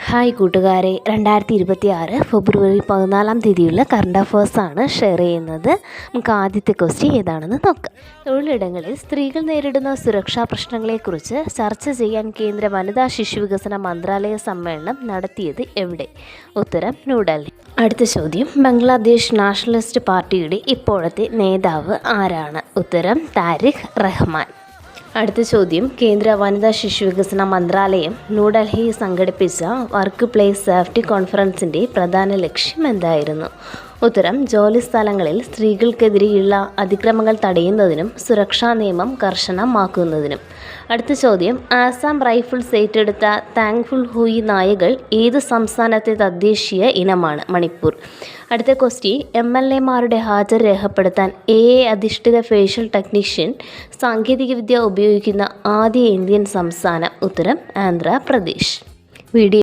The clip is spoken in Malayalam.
ഹായ് കൂട്ടുകാരെ, 2026 ഫെബ്രുവരി 14 തീയതിയുള്ള കറണ്ട് അഫേഴ്സാണ് ഷെയർ ചെയ്യുന്നത്. നമുക്ക് ആദ്യത്തെ ക്വസ്റ്റ്യൻ ഏതാണെന്ന് നോക്കാം. തൊഴിലിടങ്ങളിൽ സ്ത്രീകൾ നേരിടുന്ന സുരക്ഷാ പ്രശ്നങ്ങളെക്കുറിച്ച് ചർച്ച ചെയ്യാൻ കേന്ദ്ര വനിതാ ശിശു വികസന മന്ത്രാലയ സമ്മേളനം നടത്തിയത് എവിടെ? ഉത്തരം ന്യൂഡൽഹി. അടുത്ത ചോദ്യം, ബംഗ്ലാദേശ് നാഷണലിസ്റ്റ് പാർട്ടിയുടെ ഇപ്പോഴത്തെ നേതാവ് ആരാണ്? ഉത്തരം താരിഖ് റഹ്മാൻ. അടുത്ത ചോദ്യം, കേന്ദ്ര വനിതാ ശിശു വികസന മന്ത്രാലയം ന്യൂഡൽഹിയിൽ സംഘടിപ്പിച്ച വർക്ക് പ്ലേസ് സേഫ്റ്റി കോൺഫറൻസിൻ്റെ പ്രധാന ലക്ഷ്യം എന്തായിരുന്നു? ഉത്തരം ജോലി സ്ഥലങ്ങളിൽ സ്ത്രീകൾക്കെതിരെയുള്ള അതിക്രമങ്ങൾ തടയുന്നതിനും സുരക്ഷാ നിയമം കർശനമാക്കുന്നതിനും. അടുത്ത ചോദ്യം, ആസാം റൈഫിൾസ് ഏറ്റെടുത്ത താങ്ക്ഫുൾ ഹൂയി നായകൾ ഏത് സംസ്ഥാനത്തെ തദ്ദേശീയ ഇനമാണ്? മണിപ്പൂർ. അടുത്ത ക്വസ്റ്റ്യൻ, MLA-മാരുടെ ഹാജർ രേഖപ്പെടുത്താൻ AI അധിഷ്ഠിത ഫേഷ്യൽ ടെക്നീഷ്യൻ സാങ്കേതികവിദ്യ ഉപയോഗിക്കുന്ന ആദ്യ ഇന്ത്യൻ സംസ്ഥാനം? ഉത്തരം ആന്ധ്രാപ്രദേശ്. വീഡിയോ